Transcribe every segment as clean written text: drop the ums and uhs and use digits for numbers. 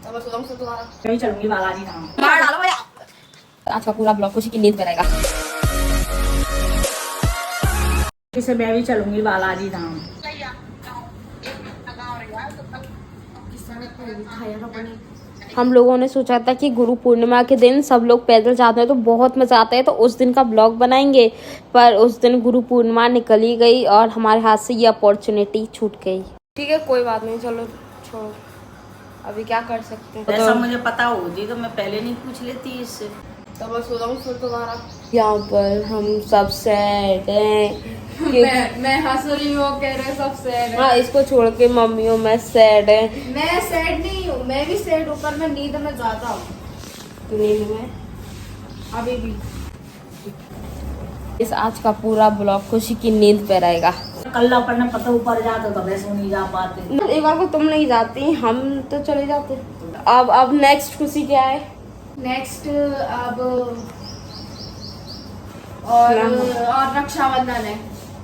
अब मैं सोचूं से तुम्हारा मैं चलूंगी बालाजी धाम। मार डालो भैया। आज का पूरा ब्लॉग खुशी की नींद में रहेगा। इसे मैं भी चलूंगी बालाजी धाम। हम लोगों ने सोचा था कि गुरु पूर्णिमा के दिन सब लोग पैदल जाते हैं तो बहुत मजा आता है, तो उस दिन का ब्लॉग बनाएंगे। पर उस दिन गुरु पूर्णिमा निकल ही गई और हमारे हाथ से ये अपॉर्चुनिटी छूट गई। ठीक है, कोई बात नहीं, चलो छोड़ो, अभी क्या कर सकते हैं। ऐसा मुझे पता होती तो मैं पहले नहीं पूछ लेती इससे। तो मैं सोचूं से तुम्हारा यहाँ पर हम सब सैड हैं। मैं हंस रही हूँ, कह रहे सब सैड है। हाँ, इसको छोड़ के मम्मियों में सैड है। मैं सैड नहीं हूँ, मैं भी सैड हूँ, पर मैं नींद में ज्यादा हूँ। नींद में अभी भी इस आज का पूरा ब्लॉग खुशी की नींद पे रहेगा। कल्ला पढ़ने पता ऊपर जाते तो वैसे नहीं जा पाते। एक बार को तुम नहीं जाती, हम तो चले जाते। अब नेक्स्ट खुशी क्या है? नेक्स्ट अब और रक्षाबंधन है।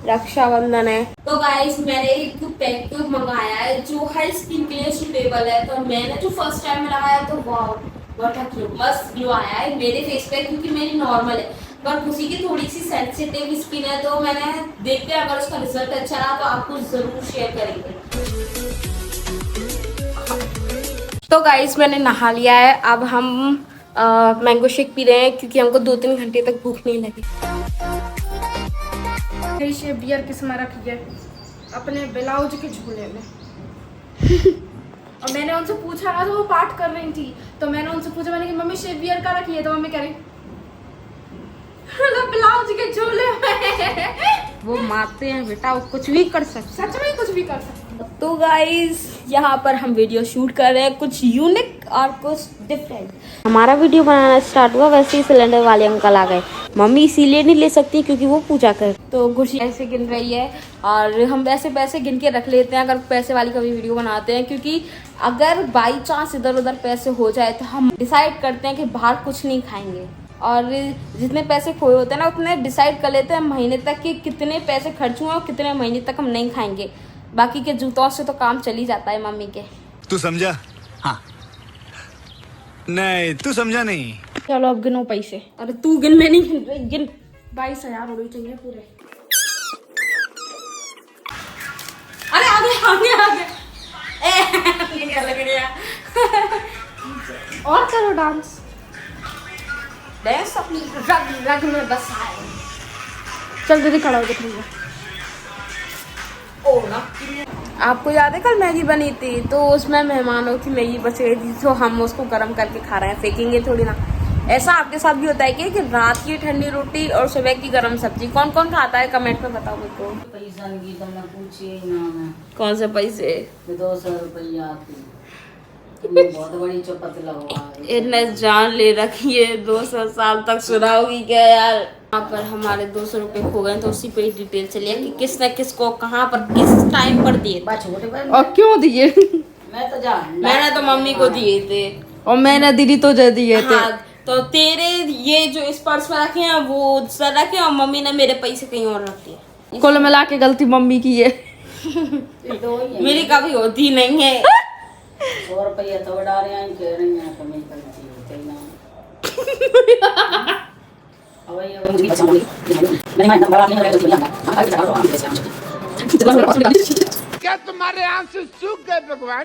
रक्षाबंधन है। तो गाइस, मैंने एक पैक मंगाया है जो हर स्किन के लिए सुटेबल है। तो मैंने जो फर्स्ट टाइम लगाया तो वाओ, व्हाट अ क्यूट मस्त ग्लो आया है मेरे फेस पे, क्योंकि मेरी नॉर्मल है पर खुशी की थोड़ी सी सेंसिटिव स्किन है। तो मैंने देखते हैं, अगर उसका रिजल्ट अच्छा रहा तो आपको जरूर शेयर करेंगे। तो गाइस, मैंने नहा लिया है, अब हम मैंगो शेक पी रहे हैं क्योंकि हमको 2-3 घंटे तक भूख नहीं लगी। बियर किस्म रखी है अपने ब्लाउज के झूले में। और मैंने उनसे पूछा ना, तो वो पाठ कर रही थी, तो मैंने उनसे पूछा, मैंने कि मम्मी शेप बियर का रखी है? तो मम्मी कह रही ब्लाउज के झूले में। वो मारते हैं बेटा, वो कुछ भी कर सकते हैं। सच में कुछ भी कर सकते। तो गाइस, यहाँ पर हम वीडियो शूट कर रहे हैं, कुछ यूनिक और कुछ डिफरेंट। हमारा वीडियो बनाना स्टार्ट हुआ, वैसे ही सिलेंडर वाले अंकल आ गए। मम्मी इसीलिए नहीं ले सकती क्योंकि वो पूजा कर, तो खुशी ऐसे गिन रही है और हम वैसे पैसे गिन के रख लेते हैं अगर पैसे वाली कभी वीडियो बनाते हैं, क्योंकि अगर बाई चांस इधर उधर पैसे हो जाए तो हम डिसाइड करते हैं कि बाहर कुछ नहीं खाएंगे। और जितने पैसे खोए होते हैं ना, उतने डिसाइड कर लेते हैं महीने तक कि कितने पैसे खर्च हुए और कितने महीने तक हम नहीं खाएंगे। बाकी के जूतों से तो काम चल ही जाता है मम्मी के। तू समझा? हाँ। नहीं, तू समझा नहीं। चलो अब गिनो पैसे। अरे तू गिन, मैं नहीं गिन रही, गिन। 22,000 होने चाहिए पूरे। अरे आगे आगे आगे निकल गया। और करो डांस। डांस अपनी रग रग में बसा है। चल दीदी खड़ा हो जा भैया। ओ ना, आपको याद है कल मैगी बनी थी, तो उसमें मेहमानों की मैगी बच गई थी, तो हम उसको गर्म करके खा रहे हैं, फेंकेंगे थोड़ी ना। ऐसा आपके साथ भी होता है कि रात की ठंडी रोटी और सुबह की गर्म सब्जी कौन कौन खाता है? कमेंट में बताओ मेरे को। पैसा की तुमने पूछी ना, मैं कौन से पैसे? 200 रुपया आती। तुमने बहुत बड़ी चौपत लगवा। इतने जान ले रखी है, 200 साल तक सुनाओगी क्या यार? यहाँ पर हमारे 200 रुपए खो गए, तो उसी पे डिटेल चलिए कि किसने किसको कहाँ पर किस टाइम पर दिए। छोटे और क्यों दिए? मैं तो जान, मैंने तो मम्मी को दिए थे और मैंने दीदी तो दिए थे। हाँ, तो तेरे ये जो इस पर्स में रखे हैं वो सर रखे हैं और मम्मी ने मेरे पैसे कहीं और रख दिए। कुल मिला के गलती मम्मी की है। मेरी कभी होती नहीं है। 100 रुपया तो उड़ा रहे हैं, कह रही हैं कमी करती होते ही ना। क्या तुम्हारे आंसू सूख गए भगवान?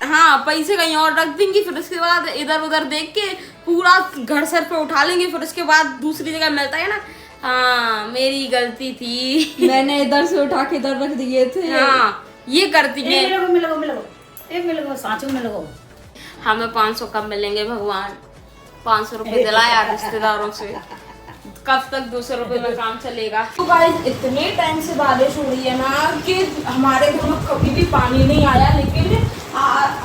हाँ, पैसे कहीं और रख देंगी, फिर उसके बाद इधर उधर देख के पूरा घर सर पे उठा लेंगे, फिर उसके बाद दूसरी जगह मिलता है ना। हाँ, मेरी गलती थी। मैंने इधर से उठा के इधर रख दिए थे। हाँ, ये करती मैं। मिलो साँचों में लगो। हमें 500 कब मिलेंगे भगवान? 500 रुपए दिलाया रिश्तेदारों से, कब तक 200 रुपए में काम चलेगा? तो गाइस, इतने टाइम से बारिश हो रही है ना कि हमारे घर में कभी भी पानी नहीं आया, लेकिन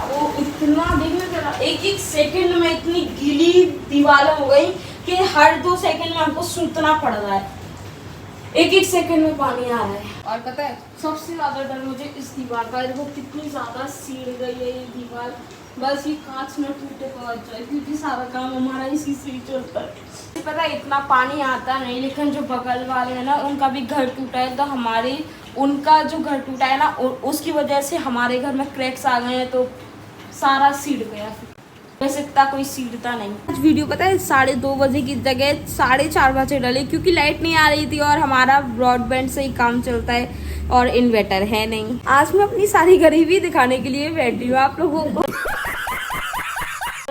वो इतना देखने एक सेकंड में इतनी गीली दीवारें हो गई कि हर 2 सेकंड में हमको सूतना पड़ रहा है। एक सेकंड में पानी आ रहा है। और पता है सबसे ज्यादा डर मुझे इस दीवार का है, वो कितनी ज्यादा सीढ़ गई है ये दीवार। बस ये कांच में टूटे पहुंच जाए, क्योंकि सारा काम हमारा इसी से ही चलता है। पता है इतना पानी आता नहीं, लेकिन जो बगल वाले हैं ना, उनका भी घर टूटा है, तो उनका जो घर टूटा है ना, उसकी वजह से हमारे घर में क्रैक्स आ गए हैं, तो सारा सीड गया फिर। वैसे इतना कोई सीडता नहीं। आज वीडियो पता है 2:30 बजे की जगह 4:30 बजे डले, क्योंकि लाइट नहीं आ रही थी और हमारा ब्रॉडबैंड से ही काम चलता है और इन्वर्टर है नहीं। आज मैं अपनी सारी गरीबी दिखाने के लिए बैठी हूँ आप लोगों को।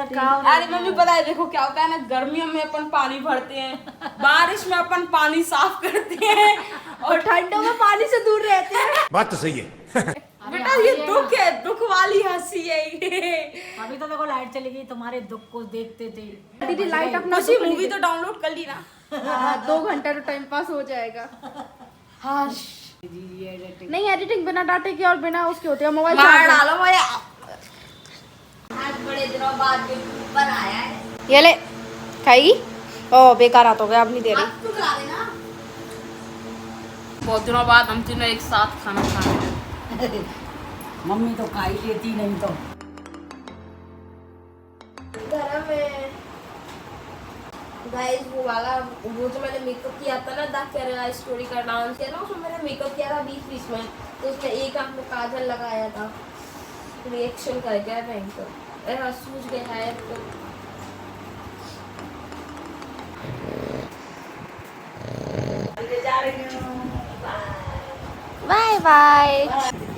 अरे मम्मी पता है, देखो क्या होता है ना, गर्मियों में अपन पानी भरते हैं, बारिश में अपन पानी साफ करते हैं और ठंडों में पानी से दूर रहते हैं। बात तो सही है। बेटा ये दुख है, दुख वाली हंसी है ये। अभी तो देखो लाइट चली गई, तुम्हारे दुख को देखते थे। दीदी लाइट अपना उसी मूवी तो डाउनलोड कर ली ना। 2 घंटा तो टाइम पास हो जाएगा। हाँ नहीं एडिटिंग बिना डाटे की और बिना उसके होती है। मोबाइल मार डालो भाई। आज बड़े दिनों बाद ऊपर आया है। ये ले खाएगी। ओ बेकार हाथ हो गया, अब नहीं दे रही। आप तो खिला देना। बहुत दिनों बाद हम तीनों एक साथ खाना खा रहे हैं। मम्मी तो खा ही लेती, नहीं तो गाइस वो वाला वो जो मैंने मेकअप किया था ना, द केरला स्टोरी का डांस किया ना, उसमें मैंने मेकअप किया था बीच में, तो उसमें एक आंख में काजल लगाया था। रिएक्शन कर गया भयंकर, ऐसा सूझ गया है तो। Bye bye.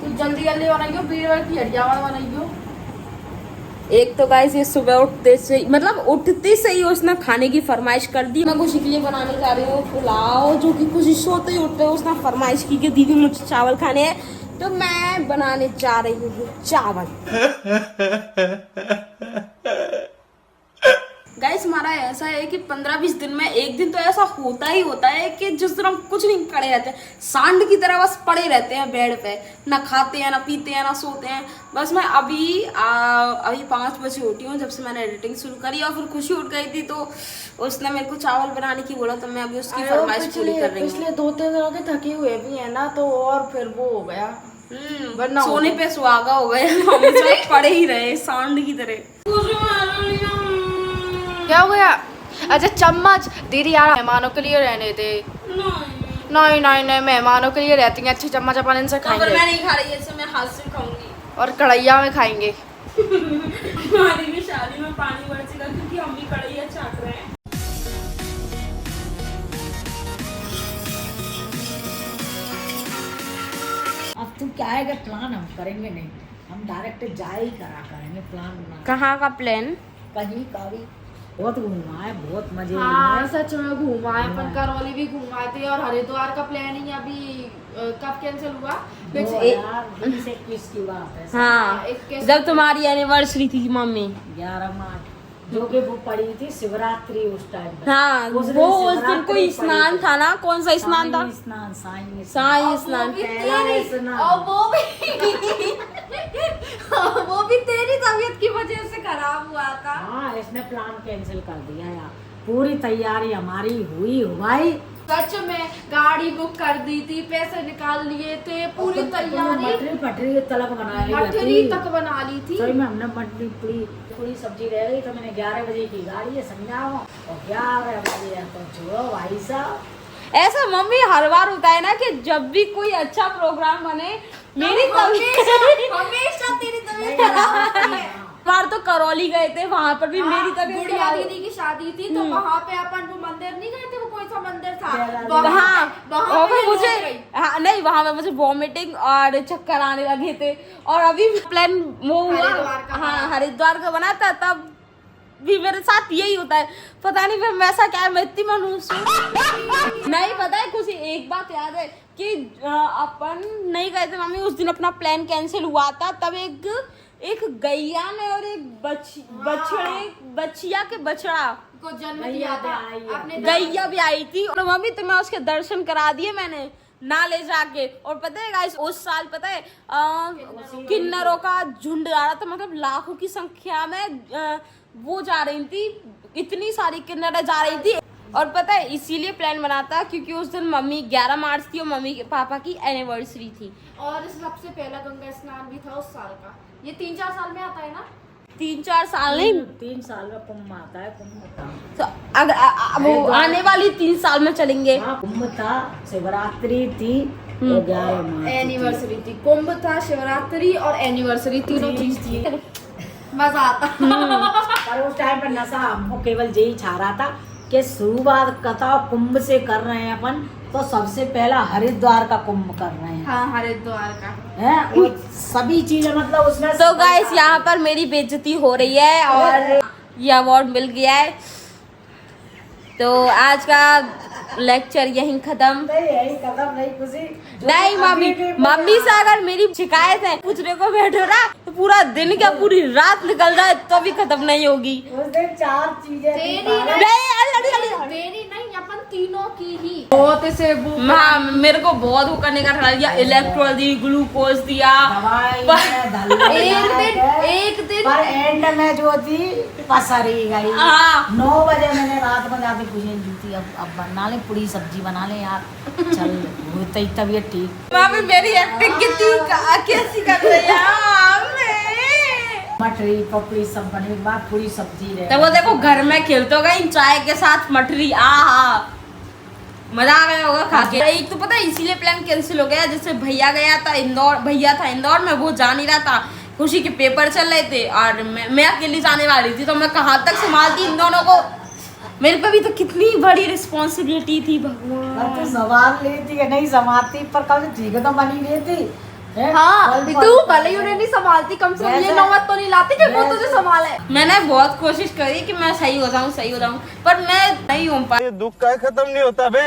जल्दी जल्दी बनाइयो, बीड़ की हड्डियां बनाइयो। एक तो गाइस ये सुबह उठते से मतलब उठते से ही उसने खाने की फरमाइश कर दी। मैं खुशी के लिए बनाने जा रही हूँ पुलाव, जो कि खुशी सोते ही उठते उसने फरमाइश की कि दीदी मुझे चावल खाने हैं, तो मैं बनाने जा रही हूँ चावल। गाइस हमारा ऐसा है कि 15-20 दिन में एक दिन तो ऐसा होता ही होता है कि जिस दिन हम कुछ नहीं पड़े रहते हैं, सांड की तरह बस पड़े रहते हैं बेड पे, ना खाते हैं ना पीते हैं ना सोते हैं। बस मैं अभी 5 बजे उठी हूँ जब से मैंने एडिटिंग शुरू करी, और फिर खुशी उठ गई थी तो उसने मेरे को चावल बनाने की बोला, तो मैं अभी उसकी फरमाइश पूरी कर रही हूँ। पिछले 2-3 दिनों के थके हुए भी है ना, तो और फिर वो हो गया। वरना सोने पे सुहागा हो गए हम इसमें पड़े ही रहे सांड की तरह। क्या हो गया? अच्छा चम्मच दीदी यार मेहमानों के लिए रहने दे। नहीं नहीं नहीं, मेहमानों के लिए रहती हैं अच्छी चम्मच, अपन इनसे खाएंगे। मैं नहीं खा रही, ऐसे मैं हाथ से खाऊंगी और कढ़ैया में खाएंगे। हमारी भी शादी में पानी बरसेगा क्योंकि हम भी कढ़ैया चाट रहे हैं। अब तू क्या है, प्लान हम करेंगे नहीं, हम डायरेक्ट जा ही करेंगे प्लान बना। कहाँ का प्लान? कहीं का भी बहुत घूमा है, बहुत मजे हाँ लिए। सच में घूमा है, अपन करौली भी घूमाए थे, और हरिद्वार का प्लान ही अभी कब कैंसिल हुआ? 2021 की बात है। हाँ जब तुम्हारी एनिवर्सरी थी मम्मी, 11 मार्च, जो कि वो पड़ी थी शिवरात्रि उस टाइम पर। हाँ उस दिन वो उस दिन शिवरात्रि कोई पड़ी स्नान थी। था ना, कौन सा स्नान था? साई स्नान। वो भी तेरी तबीयत की वजह से खराब हुआ था। हाँ इसने प्लान कैंसिल कर दिया यार, पूरी तैयारी हमारी हुई हो भाई। सच में गाड़ी बुक कर दी थी, पैसे निकाल लिए थे, पूरी तैयारी मटरी पटरी तलक बना ली मठरी तक बना ली थी। सही में हमने मटरी पूरी सब्जी रह गई, तो मैंने 11 बजे की गाड़ी है समझाओ, और 11 बजे तो छोड़ो भाई साहब। ऐसा मम्मी हर बार होता है ना कि जब भी कोई अच्छा प्रोग्राम बने मेरी हमेशा तेरी तबीयत खराब। बार तो करौली गए थे, वहाँ पर भी मेरी तबीयत गुड़िया खराब। दीदी की शादी थी, तो वहाँ पे अपन वो मंदिर नहीं गए थे, वो कोई सा मंदिर था हाँ वहाँ पे मुझे गई। हाँ नहीं वहाँ पे मुझे वॉमिटिंग और चक्कर आने लगे थे, और अभी प्लान वो हुआ हरिद्वार का हाँ हरिद्वार का बना था, तब भी मेरे साथ यही होता है, पता नहीं फिर वैसा क्या है, मैं इतनी मनुष्य नहीं। पता है कुछ एक बात याद है कि अपन नहीं गए थे मम्मी, उस दिन अपना प्लान कैंसिल हुआ था, तब एक गैया ने और एक बछिया के बछड़ा को जन्म दिया था आपने। गैया भी आई थी, और मम्मी तो मैं उसके दर्शन करा दिए मैंने ना ले जाके। और पता है गाइस उस साल पता है किन्नरों का झुंड आ रहा था, मतलब लाखों की संख्या में वो जा रही थी, इतनी सारी किन्नरें जा रही थी। और पता है इसीलिए प्लान बना था क्योंकि उस दिन मम्मी 11 मार्च थी और मम्मी के पापा की एनिवर्सरी थी, और सबसे पहला गंगा स्नान भी था उस साल का। ये 3-4 साल में आता है ना? 3-4 साल नहीं 3 साल में कुंभ आता है, कुंभ था तो अगर वो आने वाली 3 साल में चलेंगे। हाँ, कुंभ था, शिवरात्रि थी, तो 11 मार्च एनिवर्सरी थी, कुंभ था, शिवरात्रि और एनिवर्सरी, तीनों चीज थी। मजा आता। पर उस टाइम पर नशा हमको केवल यही छा रहा था कि शुरुआत कथा कुंभ से कर रहे हैं अपन, तो सबसे पहला हरिद्वार का कुंभ कर रहे हैं। हाँ, हरिद्वार का हैं वो सभी चीजें मतलब उसमें। तो गाइस यहाँ पर मेरी बेइज्जती हो रही है और ये अवार्ड मिल गया है। तो आज का लेक्चर यहीं खत्म। नहीं यही कदम नहीं खुशी नहीं मम्मी से अगर मेरी शिकायत है पूछने को बैठो ना तो पूरा दिन क्या पूरी रात निकल जाए तो भी खत्म नहीं होगी। उस दिन 4 चीजें तेरी थी। तेरी नहीं, अपन तीनों की ही बहुत से वो। हाँ मेरे को बहुत वो करने का था, दिया इलेक्ट्रोल दी, ग्लूकोज दिया। एक दिन पर एंड में जो थी पसरी गई। हाँ। 9 बजे मैंने रात में जाके पूछे जूती अब बना ले, पूरी सब्जी बना ले यार, चल होती तबीयत ठीक। मम्मी मेरी एक्टिंग कितनी कैसी कर रही है। मटरी पपड़ी सब बने के बाद पूरी सब्जी रहे। तो वो देखो घर में खेलते गई चाय के साथ मटरी, मजा आ गया होगा खा के। एक तो पता है इसीलिए प्लान कैंसिल हो गया, जैसे भैया था इंदौर में, वो जा नहीं रहा था, खुशी के पेपर चल रहे थे और मैं अकेली जाने वाली थी, तो मैं कहाँ तक संभालती इन दोनों को। मेरे पे भी तो कितनी बड़ी रिस्पॉन्सिबिलिटी थी भगवान। तू संभाल लेती है नहीं संभालती, पर कब ठीक है तो बनी रहती। हाँ, तू भले ही उन्हें नहीं संभालती, कम से कम ये नौबत तो नहीं लाती कि वो तुझे संभाले। मैंने बहुत कोशिश करी कि मैं सही हो जाऊं, पर मैं नहीं हो पाई। दुख का खत्म नहीं होता बे।